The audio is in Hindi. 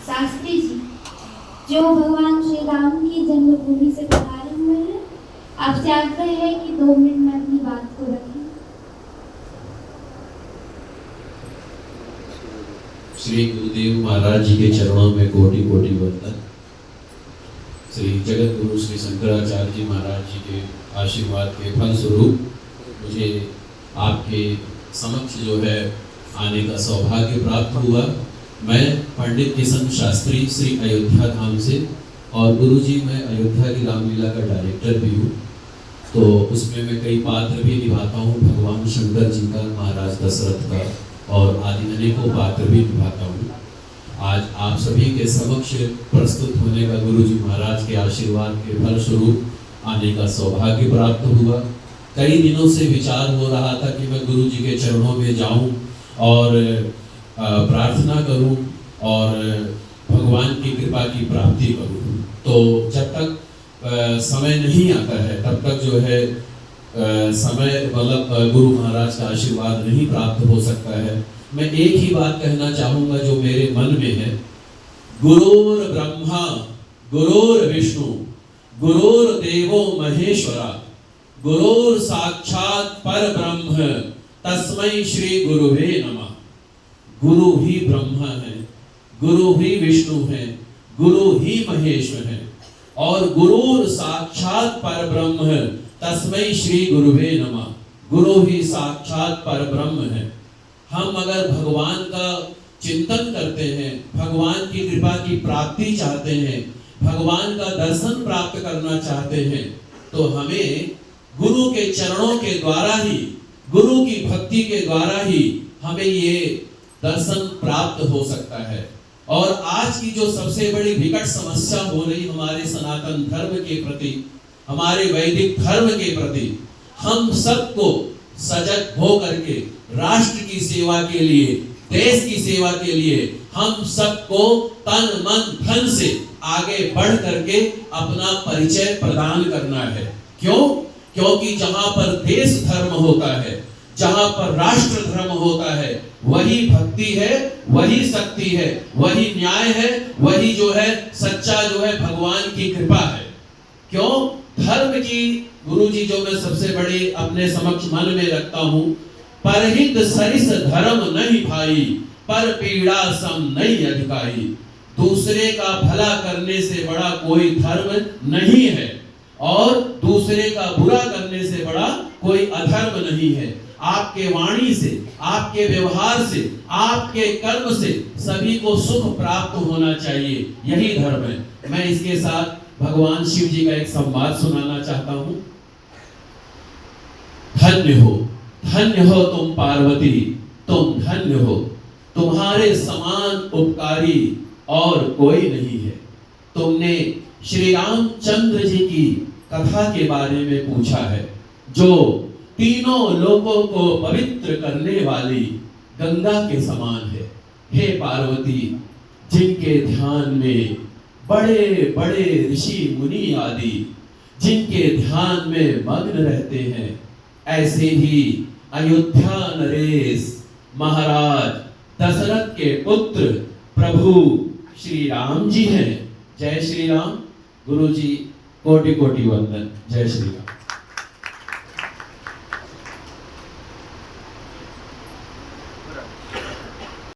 शास्त्री जी, जो भगवान श्री राम की जन्मभूमि से पधारे हुए हैं, आपसे आग्रह है कि 2 मिनट में अपनी बात को रखें। श्री गुरुदेव महाराज जी के चरणों में कोटि कोटि वंदन। श्री जगत गुरु श्री शंकराचार्य जी महाराज जी के आशीर्वाद के फलस्वरूप मुझे आपके समक्ष जो है आने का सौभाग्य प्राप्त हुआ। मैं पंडित किशन शास्त्री श्री अयोध्या धाम से, और गुरुजी मैं अयोध्या की रामलीला का डायरेक्टर भी हूँ, तो उसमें मैं कई पात्र भी निभाता हूँ। भगवान शंकर जी का, महाराज दशरथ का और आदि अनेकों पात्र भी निभाता हूँ। आज आप सभी के समक्ष प्रस्तुत होने का गुरुजी महाराज के आशीर्वाद के फलस्वरूप आने का सौभाग्य प्राप्त हुआ। कई दिनों से विचार हो रहा था कि मैं गुरुजी के चरणों में जाऊं और प्रार्थना करूं और भगवान की कृपा की प्राप्ति करूं। तो जब तक समय नहीं आता है तब तक जो है समय मतलब गुरु महाराज का आशीर्वाद नहीं प्राप्त हो सकता है। मैं एक ही बात कहना चाहूँगा जो मेरे मन में है। गुरुर् ब्रह्मा गुरुर् विष्णु गुरुर्देवो महेश्वरा गुरुर् साक्षात् परब्रह्म तस्मै श्री गुरुवे नमः। गुरु ही ब्रह्मा है, गुरु ही विष्णु है, गुरु ही महेश्वर है और गुरुर् साक्षात् परब्रह्म तस्मै श्री गुरुवे नमः। गुरु ही साक्षात् परब्रह्म है। हम अगर भगवान का चिंतन करते हैं, भगवान की कृपा की प्राप्ति चाहते हैं, भगवान का दर्शन प्राप्त करना चाहते हैं, तो हमें गुरु के चरणों के द्वारा ही, गुरु की भक्ति के द्वारा ही हमें ये दर्शन प्राप्त हो सकता है। और आज की जो सबसे बड़ी विकट समस्या हो रही हमारे सनातन धर्म के प्रति, हमारे वैदिक धर्म के प्रति, हम सबको सजग हो करके राष्ट्र की सेवा के लिए, देश की सेवा के लिए हम सबको तन मन धन से आगे बढ़ करके अपना परिचय प्रदान करना है। क्यों? क्योंकि जहां पर देश धर्म होता है, जहां पर राष्ट्र धर्म होता है, वही भक्ति है, वही शक्ति है, वही न्याय है, वही जो है सच्चा जो है भगवान की कृपा है। क्यों? धर्म की गुरुजी जो मैं सबसे बड़ी अपने समक्ष मन में रखता हूं, परहित सरिस धर्म नहीं भाई, पर पीड़ा सम नहीं अधिकारी। दूसरे का भला करने से बड़ा कोई धर्म नहीं है और दूसरे का बुरा करने से बड़ा कोई अधर्म नहीं है। आपके वाणी से, आपके व्यवहार से, आपके कर्म से सभी को सुख प्राप्त होना चाहिए, यही धर्म है। मैं इसके साथ भगवान शिव जी का एक संवाद सुनाना चाहता हूं। धन्य हो तुम पार्वती, तुम धन्य हो, तुम्हारे समान उपकारी और कोई नहीं है। तुमने श्री रामचंद्र जी की कथा के बारे में पूछा है, जो तीनों लोगों को पवित्र करने वाली गंगा के समान है। हे पार्वती, जिनके ध्यान में बड़े बड़े ऋषि मुनि आदि जिनके ध्यान में मग्न रहते हैं, ऐसे ही अयोध्या नरेश महाराज दशरथ के पुत्र प्रभु श्री राम जी हैं। जय श्री राम। गुरु जी कोटि कोटि वंदन। जय श्री राम।